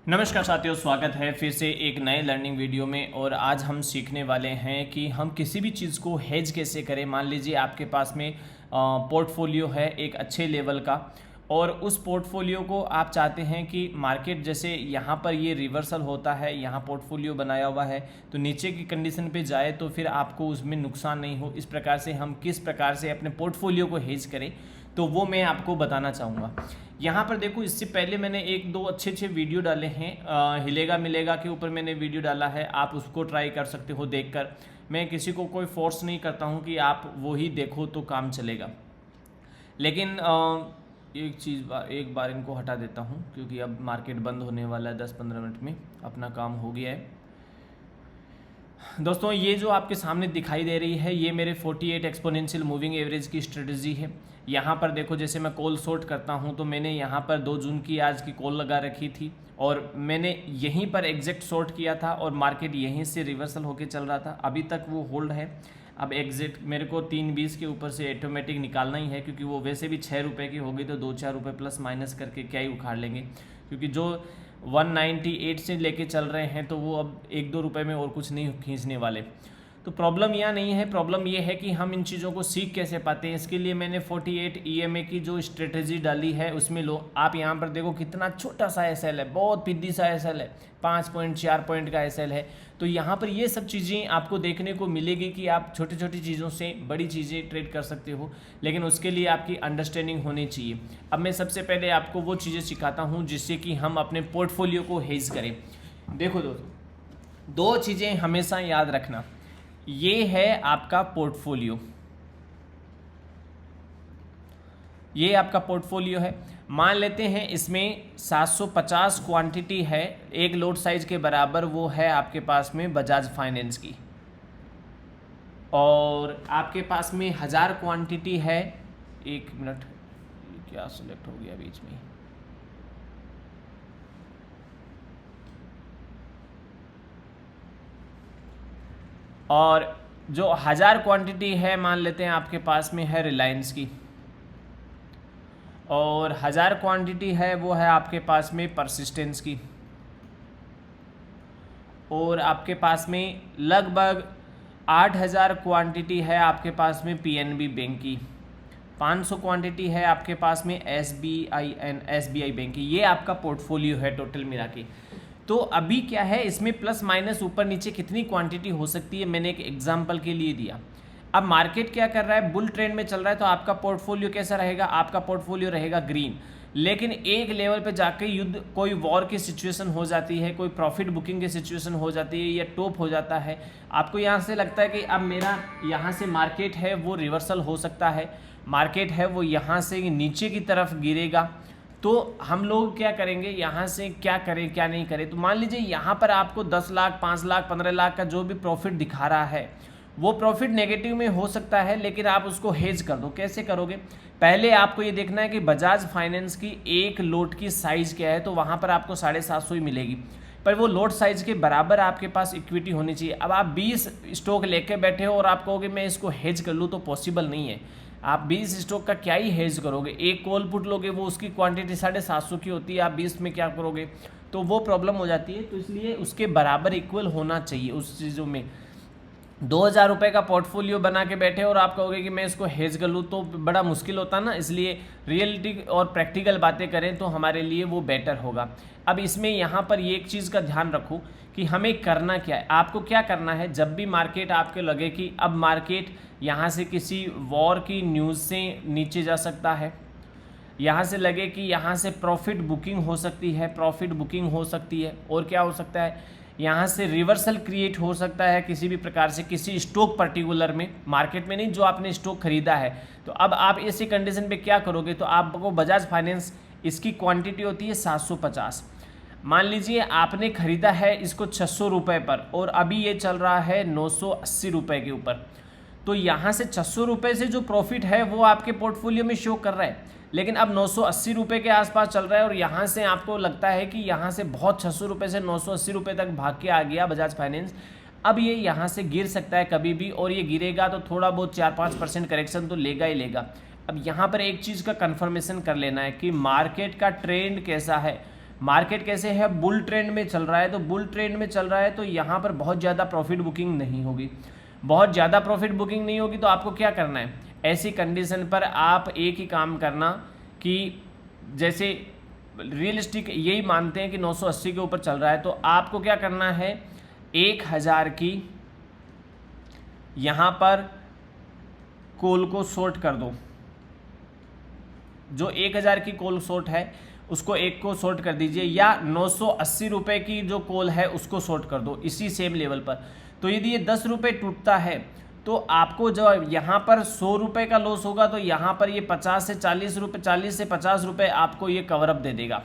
नमस्कार साथियों, स्वागत है फिर से एक नए लर्निंग वीडियो में। और आज हम सीखने वाले हैं कि हम किसी भी चीज़ को हेज कैसे करें। मान लीजिए आपके पास में पोर्टफोलियो है एक अच्छे लेवल का, और उस पोर्टफोलियो को आप चाहते हैं कि मार्केट जैसे यहाँ पर ये रिवर्सल होता है, यहाँ पोर्टफोलियो बनाया हुआ है तो नीचे की कंडीशन पे जाए तो फिर आपको उसमें नुकसान नहीं हो। इस प्रकार से हम किस प्रकार से अपने पोर्टफोलियो को हेज करें तो वो मैं आपको बताना चाहूँगा। यहाँ पर देखो, इससे पहले मैंने एक दो अच्छे वीडियो डाले हैं। हिलेगा मिलेगा के ऊपर मैंने वीडियो डाला है, आप उसको ट्राई कर सकते हो देखकर। मैं किसी को कोई फोर्स नहीं करता हूँ कि आप वो ही देखो तो काम चलेगा। लेकिन एक बार इनको हटा देता हूँ क्योंकि अब मार्केट बंद होने वाला है 10-15 मिनट में, अपना काम हो गया है। दोस्तों, ये जो आपके सामने दिखाई दे रही है ये मेरे 48 एक्सपोनेंशियल मूविंग एवरेज की स्ट्रेटजी है। यहाँ पर देखो, जैसे मैं कॉल शॉर्ट करता हूँ तो मैंने यहाँ पर 2 जून की आज की कॉल लगा रखी थी और मैंने यहीं पर एग्जैक्ट शॉर्ट किया था और मार्केट यहीं से रिवर्सल होके चल रहा था। अभी तक वो होल्ड है। अब एग्जैक्ट मेरे को 3.20 के ऊपर से ऑटोमेटिक निकालना ही है क्योंकि वो वैसे भी 6 रुपये की होगी तो 2-4 रुपये प्लस माइनस करके क्या ही उखाड़ लेंगे, क्योंकि जो 198 से लेके चल रहे हैं तो वो अब 1-2 रुपये में और कुछ नहीं खींचने वाले। तो प्रॉब्लम यहाँ नहीं है, प्रॉब्लम ये है कि हम इन चीज़ों को सीख कैसे पाते हैं। इसके लिए मैंने 48 EMA की जो स्ट्रेटजी डाली है उसमें लो, आप यहाँ पर देखो कितना छोटा सा SL है, बहुत पिद्दी सा SL है, 5.4 पॉइंट का SL है। तो यहाँ पर ये सब चीज़ें आपको देखने को मिलेगी कि आप छोटी छोटी चीज़ों से बड़ी चीज़ें ट्रेड कर सकते हो, लेकिन उसके लिए आपकी अंडरस्टैंडिंग होनी चाहिए। अब मैं सबसे पहले आपको वो चीज़ें सिखाता हूँ जिससे कि हम अपने पोर्टफोलियो को हेज करें। देखो दोस्तों, 2 चीज़ें हमेशा याद रखना। ये है आपका पोर्टफोलियो, ये आपका पोर्टफोलियो है। मान लेते हैं इसमें 750 क्वांटिटी है, एक लोट साइज के बराबर वो है आपके पास में बजाज फाइनेंस की, और आपके पास में 1000 क्वांटिटी है। 1 मिनट, क्या सिलेक्ट हो गया बीच में। और जो 1000 क्वांटिटी है मान लेते हैं आपके पास में है रिलायंस की, और 1000 क्वांटिटी है वो है आपके पास में परसिस्टेंस की, और आपके पास में लगभग 8000 क्वांटिटी है आपके पास में PNB बैंक की, 500 क्वांटिटी है आपके पास में SBI बैंक की। ये आपका पोर्टफोलियो है टोटल मिला के। तो अभी क्या है, इसमें प्लस माइनस ऊपर नीचे कितनी क्वांटिटी हो सकती है मैंने एक एग्जांपल के लिए दिया। अब मार्केट क्या कर रहा है, बुल ट्रेंड में चल रहा है, तो आपका पोर्टफोलियो कैसा रहेगा, आपका पोर्टफोलियो रहेगा ग्रीन। लेकिन एक लेवल पे जाके युद्ध, कोई वॉर की सिचुएशन हो जाती है, कोई प्रॉफिट बुकिंग की सिचुएशन हो जाती है या टॉप हो जाता है, आपको यहाँ से लगता है कि अब मेरा यहाँ से मार्केट है वो रिवर्सल हो सकता है, मार्केट है वो यहाँ से नीचे की तरफ गिरेगा, तो हम लोग क्या करेंगे, यहाँ से क्या करें क्या नहीं करें। तो मान लीजिए यहाँ पर आपको 10 लाख 5 लाख 15 लाख का जो भी प्रॉफिट दिखा रहा है वो प्रॉफिट नेगेटिव में हो सकता है, लेकिन आप उसको हेज कर दो। कैसे करोगे, पहले आपको ये देखना है कि बजाज फाइनेंस की एक लोट की साइज़ क्या है, तो वहाँ पर आपको 750 ही मिलेगी, पर वो लोट साइज के बराबर आपके पास इक्विटी होनी चाहिए। अब आप 20 स्टॉक लेके बैठे हो और आप कहोगे मैं इसको हेज कर लूँ, तो पॉसिबल नहीं है। आप 20 स्टॉक का क्या ही हेज करोगे, एक कॉल पुट लोगे, वो उसकी क्वांटिटी 750 की होती है, आप 20 में क्या करोगे, तो वो प्रॉब्लम हो जाती है। तो इसलिए उसके बराबर इक्वल होना चाहिए उस चीज़ों में। 2000 रुपये का पोर्टफोलियो बना के बैठे और आप कहोगे कि मैं इसको हेज कर लूँ, तो बड़ा मुश्किल होता ना। इसलिए रियलिटी और प्रैक्टिकल बातें करें तो हमारे लिए वो बेटर होगा। अब इसमें यहाँ पर ये एक चीज़ का ध्यान रखो कि हमें करना क्या है। आपको क्या करना है, जब भी मार्केट आपके लगे कि अब मार्केट यहाँ से किसी वॉर की न्यूज़ से नीचे जा सकता है, यहाँ से लगे कि यहाँ से प्रॉफिट बुकिंग हो सकती है, प्रॉफिट बुकिंग हो सकती है, और क्या हो सकता है, यहाँ से रिवर्सल क्रिएट हो सकता है किसी भी प्रकार से, किसी स्टॉक पर्टिकुलर में, मार्केट में नहीं, जो आपने स्टॉक खरीदा है। तो अब आप ऐसी कंडीशन पे क्या करोगे, तो आपको बजाज फाइनेंस, इसकी क्वांटिटी होती है 750। मान लीजिए आपने खरीदा है इसको 600 रुपये पर और अभी ये चल रहा है 980 रुपये के ऊपर, तो यहाँ से 600 रुपये से जो प्रॉफिट है वो आपके पोर्टफोलियो में शो कर रहा है। लेकिन अब 980 रुपये के आसपास चल रहा है और यहाँ से आपको लगता है कि यहाँ से बहुत 600 रुपये से 980 रुपये तक भाग के आ गया बजाज फाइनेंस, अब ये यहाँ से गिर सकता है कभी भी, और ये गिरेगा तो थोड़ा बहुत 4-5% करेक्शन तो लेगा ही लेगा। अब यहाँ पर एक चीज़ का कन्फर्मेशन कर लेना है कि मार्केट का ट्रेंड कैसा है। मार्केट कैसे है, बुल ट्रेंड में चल रहा है, तो बुल ट्रेंड में चल रहा है तो यहाँ पर बहुत ज़्यादा प्रॉफिट बुकिंग नहीं होगी। बहुत ज़्यादा प्रॉफिट बुकिंग नहीं होगी तो आपको क्या करना है, ऐसी कंडीशन पर आप एक ही काम करना कि जैसे रियलिस्टिक यही मानते हैं कि 980 के ऊपर चल रहा है, तो आपको क्या करना है, 1000 की यहाँ पर कॉल को शॉर्ट कर दो। जो 1000 की कॉल शॉर्ट है उसको एक को शॉर्ट कर दीजिए, या 980 रुपये की जो कॉल है उसको शॉर्ट कर दो इसी सेम लेवल पर। तो यदि ये 10 रुपये टूटता है तो आपको जो यहाँ पर 100 रुपये का लॉस होगा, तो यहाँ पर ये 50 से 40 रुपये, 40 से 50 रुपये आपको ये कवर अप दे देगा।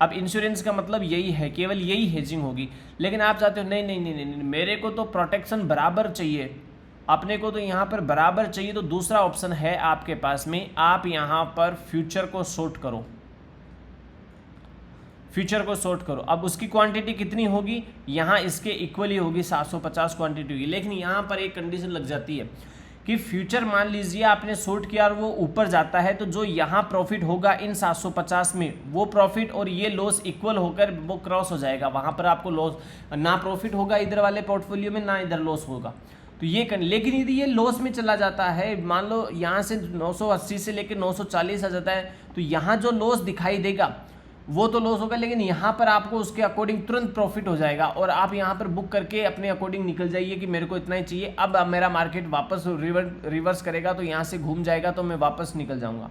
अब इंश्योरेंस का मतलब यही है, केवल यही हेजिंग होगी। लेकिन आप चाहते हो नहीं नहीं नहीं नहीं, मेरे को तो प्रोटेक्शन बराबर चाहिए, अपने को तो यहाँ पर बराबर चाहिए, तो दूसरा ऑप्शन है आपके पास में, आप यहाँ पर फ्यूचर को शॉर्ट करो। फ्यूचर को शॉर्ट करो। अब उसकी क्वांटिटी कितनी होगी, यहाँ इसके इक्वली होगी 750 क्वांटिटी होगी। लेकिन यहाँ पर एक कंडीशन लग जाती है कि फ्यूचर मान लीजिए आपने शॉर्ट किया और वो ऊपर जाता है, तो जो यहाँ प्रॉफिट होगा इन 750 में, वो प्रॉफिट और ये लॉस इक्वल होकर वो क्रॉस हो जाएगा। वहाँ पर आपको लॉस ना प्रॉफिट होगा इधर वाले पोर्टफोलियो में, ना इधर लॉस होगा। तो ये लेकिन यदि ये लॉस में चला जाता है, मान लो यहाँ से 980 से लेकर 940 आ जाता है, तो यहाँ जो लॉस दिखाई देगा वो तो लॉस होगा, लेकिन यहाँ पर आपको उसके अकॉर्डिंग तुरंत प्रॉफिट हो जाएगा और आप यहाँ पर बुक करके अपने अकॉर्डिंग निकल जाइए कि मेरे को इतना ही चाहिए। अब मेरा मार्केट वापस रिवर्स करेगा तो यहाँ से घूम जाएगा तो मैं वापस निकल जाऊँगा।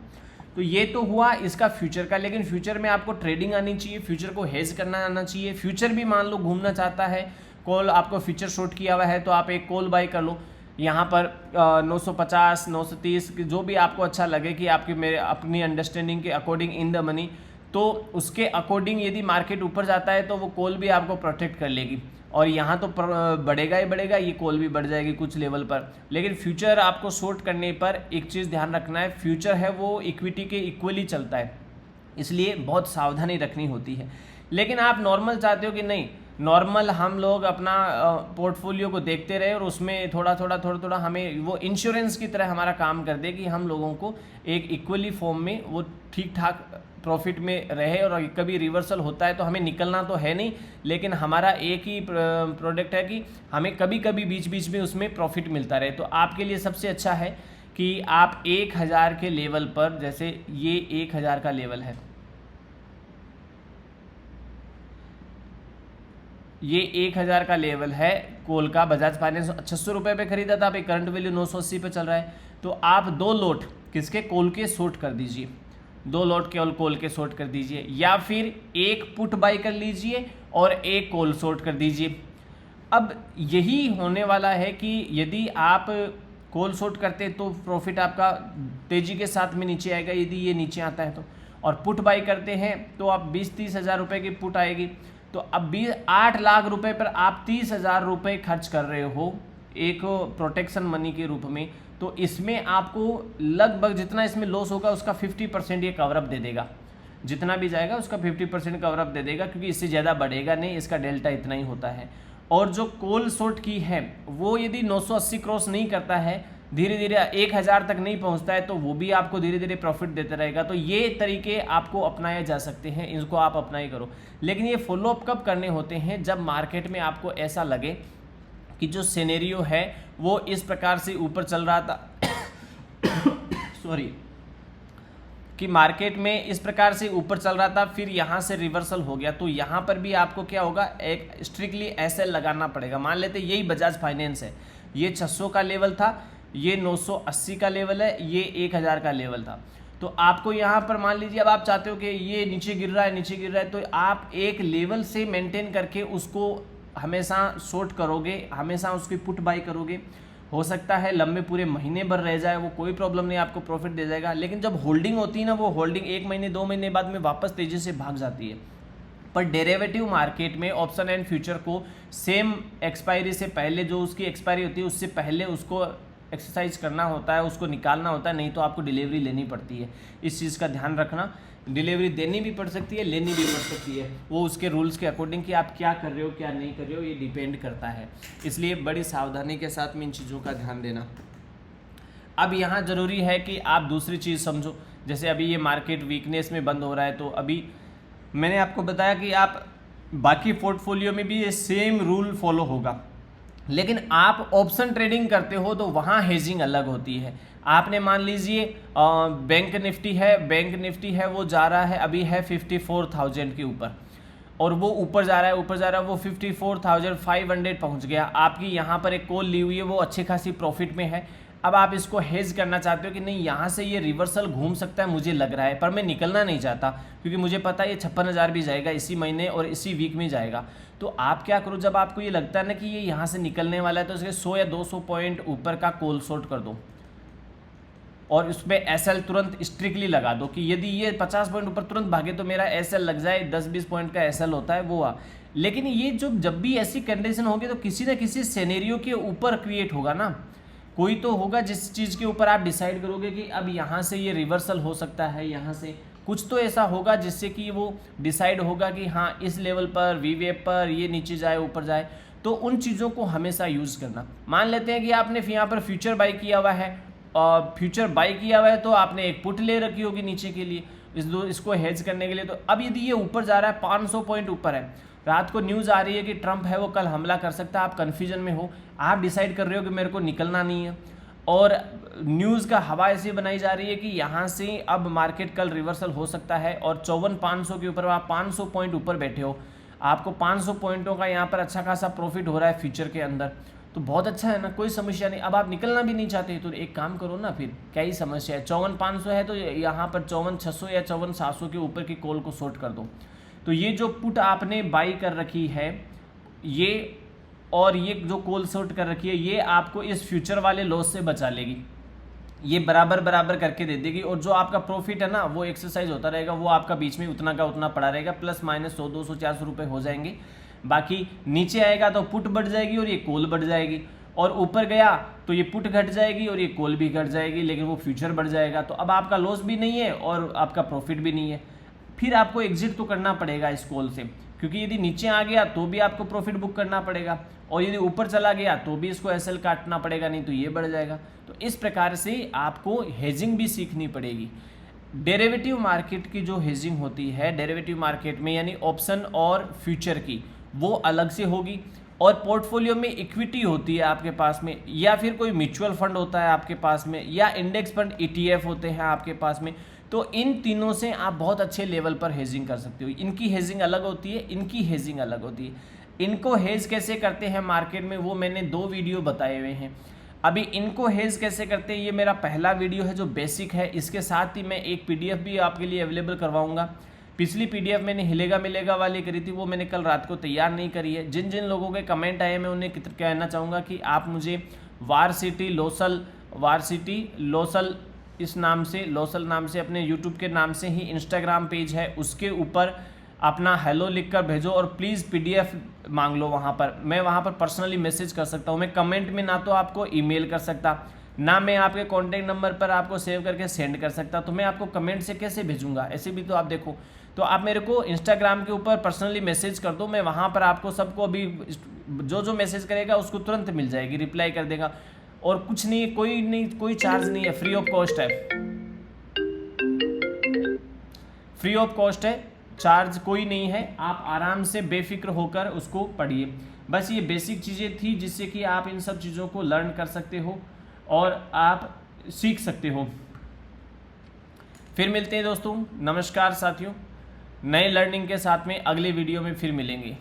तो ये तो हुआ इसका फ्यूचर का। लेकिन फ्यूचर में आपको ट्रेडिंग आनी चाहिए, फ्यूचर को हेज करना आना चाहिए। फ्यूचर भी मान लो घूमना चाहता है, कॉल आपको फ्यूचर शॉर्ट किया हुआ है तो आप एक कॉल बाई कर लो यहाँ पर 950 930 जो भी आपको अच्छा लगे कि आपके मेरे अपनी अंडरस्टैंडिंग के अकॉर्डिंग इन द मनी, तो उसके अकॉर्डिंग यदि मार्केट ऊपर जाता है तो वो कॉल भी आपको प्रोटेक्ट कर लेगी और यहाँ तो बढ़ेगा ही बढ़ेगा, ये कॉल भी बढ़ जाएगी कुछ लेवल पर। लेकिन फ्यूचर आपको शॉर्ट करने पर एक चीज़ ध्यान रखना है, फ्यूचर है वो इक्विटी के इक्वली चलता है, इसलिए बहुत सावधानी रखनी होती है। लेकिन आप नॉर्मल चाहते हो कि नहीं, नॉर्मल हम लोग अपना पोर्टफोलियो को देखते रहे और उसमें थोड़ा थोड़ा हमें वो इंश्योरेंस की तरह हमारा काम कर दे कि हम लोगों को एक इक्वली फॉर्म में वो ठीक ठाक प्रॉफिट में रहे, और कभी रिवर्सल होता है तो हमें निकलना तो है नहीं, लेकिन हमारा एक ही प्रोडक्ट है कि हमें कभी कभी बीच बीच में उसमें प्रॉफिट मिलता रहे। तो आपके लिए सबसे अच्छा है कि आप 1000 के लेवल पर, जैसे ये 1000 का लेवल है, ये 1000 का लेवल है कॉल का। बजाज फाइनेंस 600 रुपये पे खरीदा था, अभी करंट वैल्यू 980 पे चल रहा है। तो आप 2 लोट किसके कॉल के शॉर्ट कर दीजिए, 2 लोट केवल कॉल के शॉर्ट कर दीजिए, या फिर एक पुट बाई कर लीजिए और एक कॉल शॉर्ट कर दीजिए। अब यही होने वाला है कि यदि आप कॉल शॉर्ट करते तो प्रॉफिट आपका तेजी के साथ में नीचे आएगा यदि ये नीचे आता है तो, और पुट बाई करते हैं तो आप 20-30 हज़ार रुपये की पुट आएगी। तो अब 8 लाख रुपए पर आप 30,000 रुपये खर्च कर रहे हो एक प्रोटेक्शन मनी के रूप में, तो इसमें आपको लगभग जितना इसमें लॉस होगा उसका 50% ये कवरअप दे देगा, जितना भी जाएगा उसका 50% कवरअप दे देगा, क्योंकि इससे ज़्यादा बढ़ेगा नहीं, इसका डेल्टा इतना ही होता है। और जो कॉल शॉर्ट की है वो यदि 980 क्रॉस नहीं करता है, धीरे धीरे 1000 तक नहीं पहुंचता है, तो वो भी आपको धीरे धीरे प्रॉफिट देता रहेगा। तो ये तरीके आपको अपनाए जा सकते हैं, इनको आप अप्लाई करो। लेकिन ये फॉलोअप कब करने होते हैं, जब मार्केट में आपको ऐसा लगे कि जो सिनेरियो है वो इस प्रकार से ऊपर चल रहा था सॉरी, कि मार्केट में इस प्रकार से ऊपर चल रहा था, फिर यहाँ से रिवर्सल हो गया, तो यहाँ पर भी आपको क्या होगा, एक स्ट्रिक्टली एसएल लगाना पड़ेगा। मान लेते यही बजाज फाइनेंस है, ये 600 का लेवल था, ये 980 का लेवल है, ये 1000 का लेवल था। तो आपको यहाँ पर मान लीजिए अब आप चाहते हो कि ये नीचे गिर रहा है, नीचे गिर रहा है, तो आप एक लेवल से मेंटेन करके उसको हमेशा शॉर्ट करोगे, हमेशा उसकी पुट बाई करोगे। हो सकता है लंबे पूरे महीने भर रह जाए, वो कोई प्रॉब्लम नहीं, आपको प्रॉफिट दे जाएगा। लेकिन जब होल्डिंग होती है ना, वो होल्डिंग 1 महीने 2 महीने बाद में वापस तेजी से भाग जाती है। पर डेरिवेटिव मार्केट में ऑप्शन एंड फ्यूचर को सेम एक्सपायरी से पहले, जो उसकी एक्सपायरी होती है उससे पहले उसको एक्सरसाइज करना होता है, उसको निकालना होता है, नहीं तो आपको डिलीवरी लेनी पड़ती है। इस चीज़ का ध्यान रखना, डिलीवरी देनी भी पड़ सकती है, लेनी भी पड़ सकती है, वो उसके रूल्स के अकॉर्डिंग कि आप क्या कर रहे हो क्या नहीं कर रहे हो, ये डिपेंड करता है। इसलिए बड़ी सावधानी के साथ में इन चीज़ों का ध्यान देना। अब यहाँ ज़रूरी है कि आप दूसरी चीज़ समझो, जैसे अभी ये मार्केट वीकनेस में बंद हो रहा है, तो अभी मैंने आपको बताया कि आप बाकी पोर्टफोलियो में भी ये सेम रूल फॉलो होगा, लेकिन आप ऑप्शन ट्रेडिंग करते हो तो वहाँ हेजिंग अलग होती है। आपने मान लीजिए बैंक निफ्टी है वो जा रहा है, अभी है 54,000 के ऊपर, और वो ऊपर जा रहा है वो 54,500 पहुंच गया। आपकी यहाँ पर एक कॉल ली हुई है, वो अच्छी खासी प्रॉफिट में है। अब आप इसको हेज करना चाहते हो कि नहीं, यहाँ से ये रिवर्सल घूम सकता है मुझे लग रहा है, पर मैं निकलना नहीं चाहता क्योंकि मुझे पता है ये 56,000 भी जाएगा इसी महीने और इसी वीक में जाएगा। तो आप क्या करो, जब आपको ये लगता है ना कि ये यहाँ से निकलने वाला है, तो इसके 100 या 200 पॉइंट ऊपर का कॉल शॉर्ट कर दो और उसमें एसएल तुरंत स्ट्रिक्टली लगा दो कि यदि ये 50 पॉइंट ऊपर तुरंत भागे तो मेरा एसएल लग जाए। 10-20 पॉइंट का एसएल होता है वो लेकिन ये जब भी ऐसी कंडीशन होगी तो किसी न किसी सिनेरियो के ऊपर क्रिएट होगा ना, कोई तो होगा जिस चीज़ के ऊपर आप डिसाइड करोगे कि अब यहाँ से ये रिवर्सल हो सकता है, यहाँ से कुछ तो ऐसा होगा जिससे कि वो डिसाइड होगा कि हाँ इस लेवल पर वीवेप पर ये नीचे जाए ऊपर जाए। तो उन चीज़ों को हमेशा यूज़ करना। मान लेते हैं कि आपने यहाँ पर फ्यूचर बाई किया हुआ है, और फ्यूचर बाई किया हुआ है तो आपने एक पुट ले रखी होगी नीचे के लिए इसको हेज करने के लिए। तो अब यदि ये ऊपर जा रहा है 500 पॉइंट ऊपर है, रात को न्यूज़ आ रही है कि ट्रंप है वो कल हमला कर सकता है, आप कन्फ्यूजन में हो, आप डिसाइड कर रहे हो कि मेरे को निकलना नहीं है, और न्यूज़ का हवा ऐसी बनाई जा रही है कि यहाँ से अब मार्केट कल रिवर्सल हो सकता है, और 54,500 के ऊपर आप 500 पॉइंट ऊपर बैठे हो, आपको 500 पॉइंटों का यहाँ पर अच्छा खासा प्रॉफिट हो रहा है फ्यूचर के अंदर, तो बहुत अच्छा है ना, कोई समस्या नहीं। अब आप निकलना भी नहीं चाहते तो एक काम करो ना, फिर क्या ही समस्या है। 54,500 है तो यहाँ पर 54,600 या 54,700 के ऊपर की कॉल को शॉर्ट कर दो। तो ये जो पुट आपने बाई कर रखी है ये, और ये जो कॉल शॉर्ट कर रखी है, ये आपको इस फ्यूचर वाले लॉस से बचा लेगी, ये बराबर बराबर करके दे देगी, और जो आपका प्रॉफिट है ना वो एक्सरसाइज होता रहेगा, वो आपका बीच में उतना का उतना पड़ा रहेगा, प्लस माइनस 100, 200, 400 रुपये हो जाएंगे। बाकी नीचे आएगा तो पुट बढ़ जाएगी और ये कॉल बढ़ जाएगी, और ऊपर गया तो ये पुट घट जाएगी और ये कॉल भी घट जाएगी, लेकिन वो फ्यूचर बढ़ जाएगा। तो अब आपका लॉस भी नहीं है और आपका प्रॉफिट भी नहीं है। फिर आपको एग्जिट तो करना पड़ेगा इस कॉल से, क्योंकि यदि नीचे आ गया तो भी आपको प्रॉफिट बुक करना पड़ेगा, और यदि ऊपर चला गया तो भी इसको एसएल काटना पड़ेगा, नहीं तो ये बढ़ जाएगा। तो इस प्रकार से आपको हेजिंग भी सीखनी पड़ेगी। डेरिवेटिव मार्केट की जो हेजिंग होती है डेरिवेटिव मार्केट में, यानी ऑप्शन और फ्यूचर की, वो अलग से होगी। और पोर्टफोलियो में इक्विटी होती है आपके पास में, या फिर कोई म्यूचुअल फंड होता है आपके पास में, या इंडेक्स फंड ETF होते हैं आपके पास में। तो इन तीनों से आप बहुत अच्छे लेवल पर हेजिंग कर सकते हो। इनकी हेजिंग अलग होती है, इनकी हेजिंग अलग होती है। इनको हेज कैसे करते हैं मार्केट में वो मैंने 2 वीडियो बताए हुए हैं। अभी इनको हेज कैसे करते हैं ये मेरा पहला वीडियो है जो बेसिक है। इसके साथ ही मैं एक PDF भी आपके लिए अवेलेबल करवाऊंगा। पिछली PDF मैंने हिलेगा मिलेगा वाली करी थी, वो मैंने कल रात को तैयार नहीं करी है। जिन जिन लोगों के कमेंट आए मैं उन्हें कहना चाहूँगा कि आप मुझे वारसिटी लोसल इस नाम से, लोसल नाम से अपने यूट्यूब के नाम से ही इंस्टाग्राम पेज है, उसके ऊपर अपना हेलो लिखकर भेजो, और प्लीज़ PDF मांग लो वहाँ पर। मैं वहाँ पर पर्सनली मैसेज कर सकता हूँ। मैं कमेंट में ना तो आपको ईमेल कर सकता, ना मैं आपके कॉन्टैक्ट नंबर पर आपको सेव करके सेंड कर सकता, तो मैं आपको कमेंट से कैसे भेजूँगा। ऐसे भी तो आप देखो, तो आप मेरे को इंस्टाग्राम के ऊपर पर्सनली मैसेज कर दो, मैं वहाँ पर आपको सबको अभी जो मैसेज करेगा उसको तुरंत मिल जाएगी, रिप्लाई कर देगा। और कुछ नहीं, कोई चार्ज नहीं है, फ्री ऑफ कॉस्ट है, फ्री ऑफ कॉस्ट है, चार्ज कोई नहीं है। आप आराम से बेफिक्र होकर उसको पढ़िए। बस ये बेसिक चीज़ें थी जिससे कि आप इन सब चीज़ों को लर्न कर सकते हो और आप सीख सकते हो। फिर मिलते हैं दोस्तों, नमस्कार साथियों, नए लर्निंग के साथ में अगले वीडियो में फिर मिलेंगे।